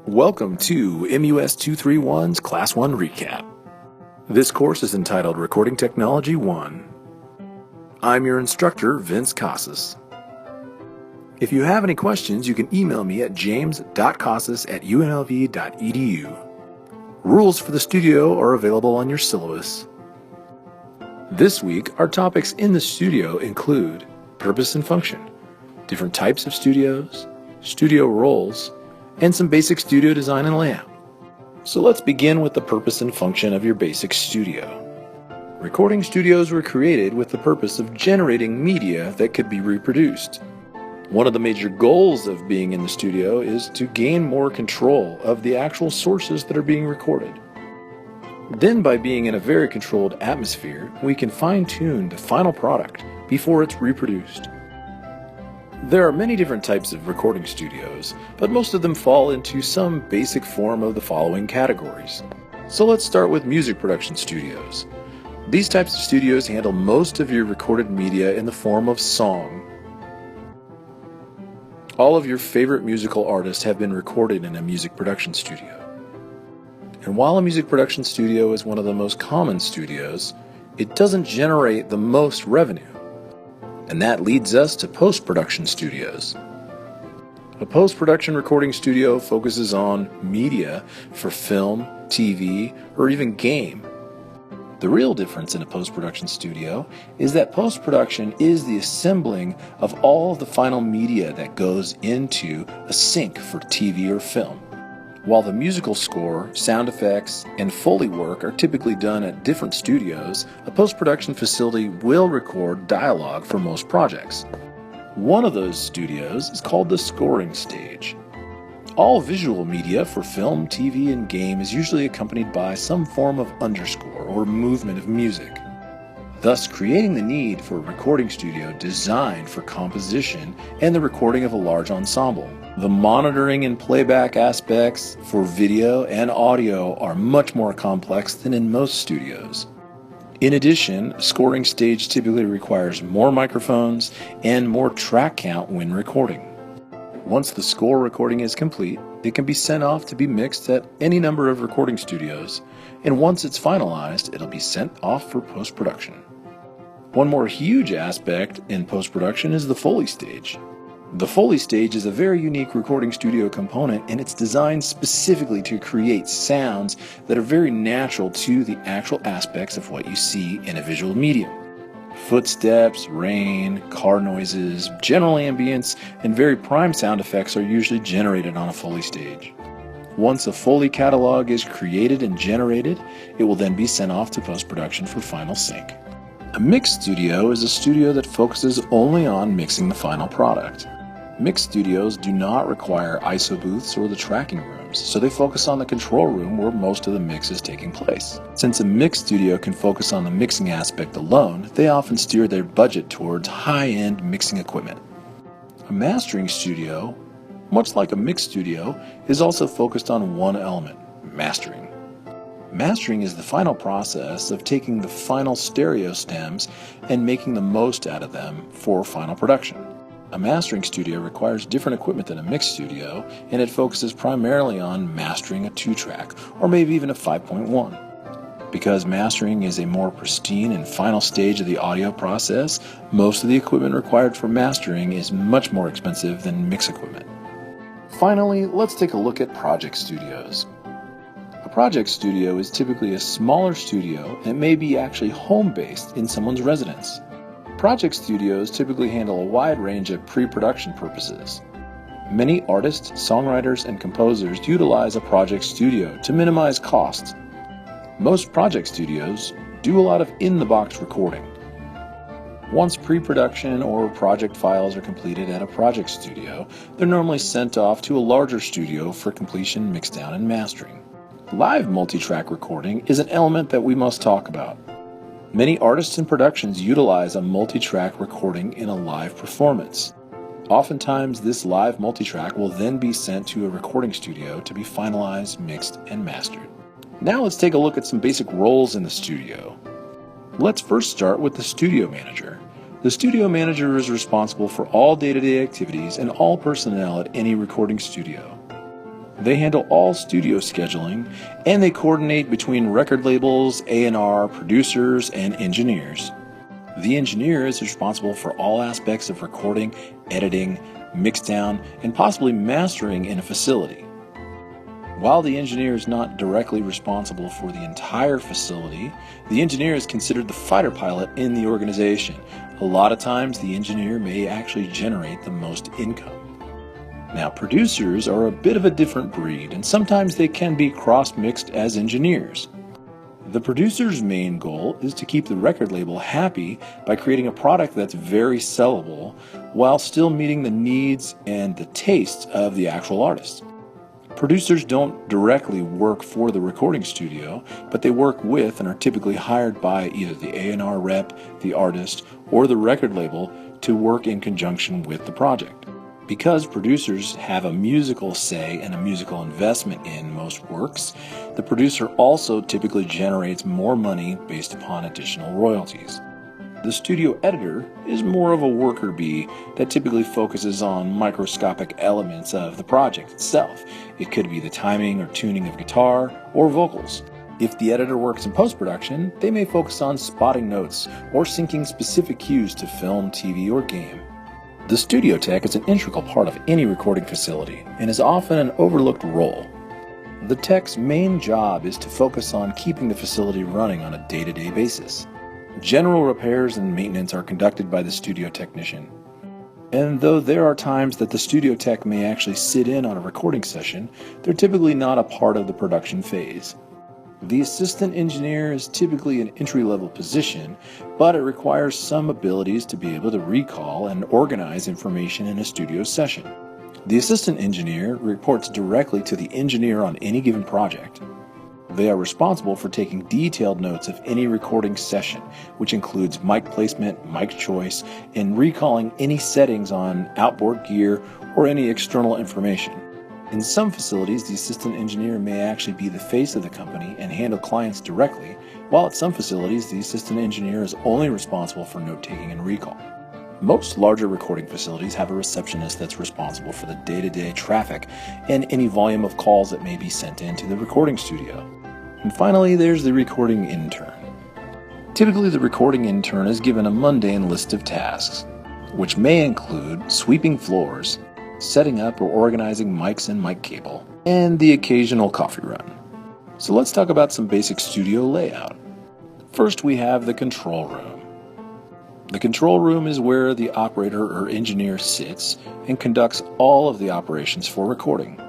Welcome to MUS231's Class 1 Recap. This course is entitled Recording Technology 1. I'm your instructor, Vince Casas. If you have any questions, you can email me at james.casas@unlv.edu. Rules for the studio are available on your syllabus. This week, our topics in the studio include purpose and function, different types of studios, studio roles, and some basic studio design and layout. So let's begin with the purpose and function of your basic studio. Recording studios were created with the purpose of generating media that could be reproduced. One of the major goals of being in the studio is to gain more control of the actual sources that are being recorded. Then, by being in a very controlled atmosphere, we can fine-tune the final product before it's reproduced. There are many different types of recording studios, but most of them fall into some basic form of the following categories. So let's start with music production studios. These types of studios handle most of your recorded media in the form of song. All of your favorite musical artists have been recorded in a music production studio. And while a music production studio is one of the most common studios, it doesn't generate the most revenue. And that leads us to post-production studios. A post-production recording studio focuses on media for film, TV, or even game. The real difference in a post-production studio is that post-production is the assembling of all of the final media that goes into a sync for TV or film. While the musical score, sound effects, and Foley work are typically done at different studios, a post-production facility will record dialogue for most projects. One of those studios is called the scoring stage. All visual media for film, TV, and game is usually accompanied by some form of underscore or movement of music, thus creating the need for a recording studio designed for composition and the recording of a large ensemble. The monitoring and playback aspects for video and audio are much more complex than in most studios. In addition, a scoring stage typically requires more microphones and more track count when recording. Once the score recording is complete, it can be sent off to be mixed at any number of recording studios, and once it's finalized, it'll be sent off for post-production. One more huge aspect in post-production is the Foley Stage. The Foley Stage is a very unique recording studio component, and it's designed specifically to create sounds that are very natural to the actual aspects of what you see in a visual medium. Footsteps, rain, car noises, general ambience, and very prime sound effects are usually generated on a Foley Stage. Once a Foley catalog is created and generated, it will then be sent off to post-production for final sync. A mix studio is a studio that focuses only on mixing the final product. Mix studios do not require ISO booths or the tracking rooms, so they focus on the control room where most of the mix is taking place. Since a mix studio can focus on the mixing aspect alone, they often steer their budget towards high-end mixing equipment. A mastering studio, much like a mix studio, is also focused on one element: mastering. Mastering is the final process of taking the final stereo stems and making the most out of them for final production. A mastering studio requires different equipment than a mix studio, and it focuses primarily on mastering a 2-track, or maybe even a 5.1. Because mastering is a more pristine and final stage of the audio process, most of the equipment required for mastering is much more expensive than mix equipment. Finally, let's take a look at project studios. A project studio is typically a smaller studio and may be actually home-based in someone's residence. Project studios typically handle a wide range of pre-production purposes. Many artists, songwriters, and composers utilize a project studio to minimize costs. Most project studios do a lot of in-the-box recording. Once pre-production or project files are completed at a project studio, they're normally sent off to a larger studio for completion, mixdown, and mastering. Live multi-track recording is an element that we must talk about. Many artists and productions utilize a multi-track recording in a live performance. Oftentimes, this live multi-track will then be sent to a recording studio to be finalized, mixed, and mastered. Now let's take a look at some basic roles in the studio. Let's first start with the studio manager. The studio manager is responsible for all day-to-day activities and all personnel at any recording studio. They handle all studio scheduling, and they coordinate between record labels, A&R, producers, and engineers. The engineer is responsible for all aspects of recording, editing, mixdown, and possibly mastering in a facility. While the engineer is not directly responsible for the entire facility, the engineer is considered the fighter pilot in the organization. A lot of times, the engineer may actually generate the most income. Now, producers are a bit of a different breed, and sometimes they can be cross-mixed as engineers. The producer's main goal is to keep the record label happy by creating a product that's very sellable while still meeting the needs and the tastes of the actual artist. Producers don't directly work for the recording studio, but they work with and are typically hired by either the A&R rep, the artist, or the record label to work in conjunction with the project. Because producers have a musical say and a musical investment in most works, the producer also typically generates more money based upon additional royalties. The studio editor is more of a worker bee that typically focuses on microscopic elements of the project itself. It could be the timing or tuning of guitar or vocals. If the editor works in post-production, they may focus on spotting notes or syncing specific cues to film, TV, or game. The studio tech is an integral part of any recording facility and is often an overlooked role. The tech's main job is to focus on keeping the facility running on a day-to-day basis. General repairs and maintenance are conducted by the studio technician. And though there are times that the studio tech may actually sit in on a recording session, they're typically not a part of the production phase. The assistant engineer is typically an entry-level position, but it requires some abilities to be able to recall and organize information in a studio session. The assistant engineer reports directly to the engineer on any given project. They are responsible for taking detailed notes of any recording session, which includes mic placement, mic choice, and recalling any settings on outboard gear or any external information. In some facilities, the assistant engineer may actually be the face of the company and handle clients directly, while at some facilities, the assistant engineer is only responsible for note-taking and recall. Most larger recording facilities have a receptionist that's responsible for the day-to-day traffic and any volume of calls that may be sent into the recording studio. And finally, there's the recording intern. Typically, the recording intern is given a mundane list of tasks, which may include sweeping floors, setting up or organizing mics and mic cable, and the occasional coffee run. So let's talk about some basic studio layout. First, we have the control room. The control room is where the operator or engineer sits and conducts all of the operations for recording.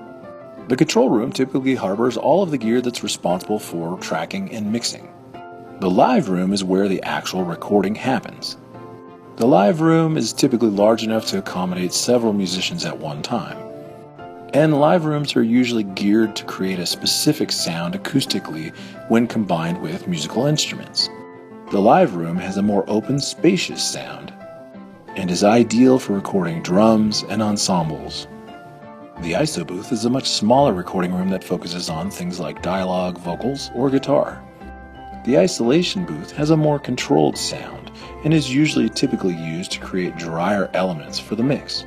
The control room typically harbors all of the gear that's responsible for tracking and mixing. The live room is where the actual recording happens. The live room is typically large enough to accommodate several musicians at one time. And live rooms are usually geared to create a specific sound acoustically when combined with musical instruments. The live room has a more open, spacious sound and is ideal for recording drums and ensembles. The ISO booth is a much smaller recording room that focuses on things like dialogue, vocals, or guitar. The isolation booth has a more controlled sound and is usually typically used to create drier elements for the mix.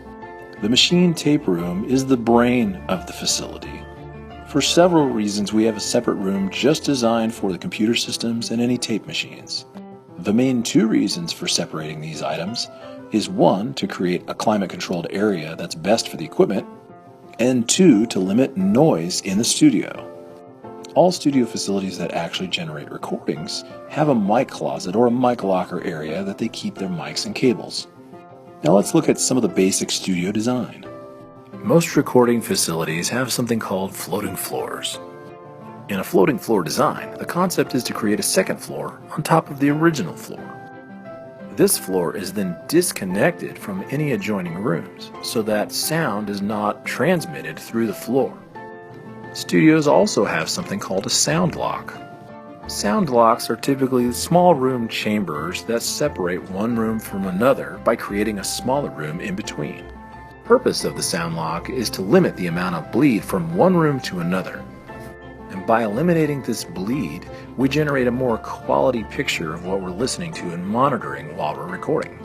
The machine tape room is the brain of the facility. For several reasons, we have a separate room just designed for the computer systems and any tape machines. The main two reasons for separating these items is one, to create a climate-controlled area that's best for the equipment, and two, to limit noise in the studio. All studio facilities that actually generate recordings have a mic closet or a mic locker area that they keep their mics and cables. Now let's look at some of the basic studio design. Most recording facilities have something called floating floors. In a floating floor design, the concept is to create a second floor on top of the original floor. This floor is then disconnected from any adjoining rooms so that sound is not transmitted through the floor. Studios also have something called a sound lock. Sound locks are typically small room chambers that separate one room from another by creating a smaller room in between. The purpose of the sound lock is to limit the amount of bleed from one room to another. And by eliminating this bleed, we generate a more quality picture of what we're listening to and monitoring while we're recording.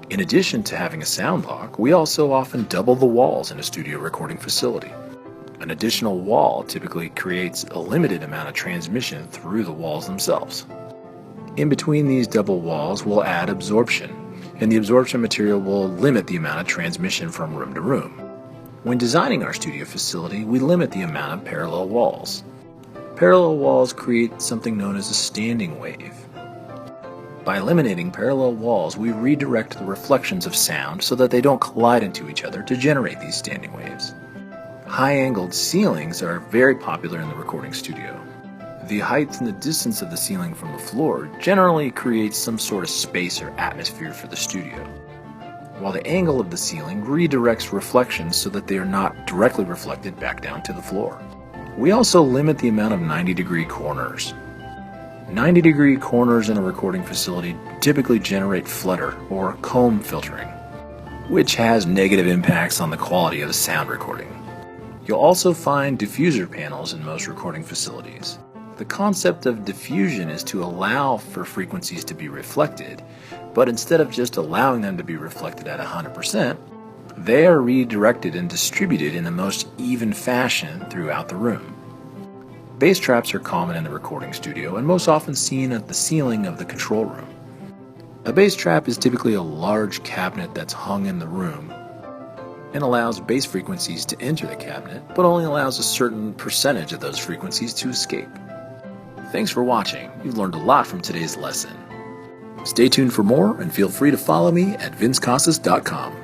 In addition to having a sound lock, we also often double the walls in a studio recording facility. An additional wall typically creates a limited amount of transmission through the walls themselves. In between these double walls, we'll add absorption, and the absorption material will limit the amount of transmission from room to room. When designing our studio facility, we limit the amount of parallel walls. Parallel walls create something known as a standing wave. By eliminating parallel walls, we redirect the reflections of sound so that they don't collide into each other to generate these standing waves. High-angled ceilings are very popular in the recording studio. The height and the distance of the ceiling from the floor generally creates some sort of space or atmosphere for the studio, while the angle of the ceiling redirects reflections so that they are not directly reflected back down to the floor. We also limit the amount of 90-degree corners. 90-degree corners in a recording facility typically generate flutter or comb filtering, which has negative impacts on the quality of the sound recording. You'll also find diffuser panels in most recording facilities. The concept of diffusion is to allow for frequencies to be reflected, but instead of just allowing them to be reflected at 100%, they are redirected and distributed in the most even fashion throughout the room. Bass traps are common in the recording studio and most often seen at the ceiling of the control room. A bass trap is typically a large cabinet that's hung in the room and allows bass frequencies to enter the cabinet, but only allows a certain percentage of those frequencies to escape. Thanks for watching. You've learned a lot from today's lesson. Stay tuned for more and feel free to follow me at vincecasas.com.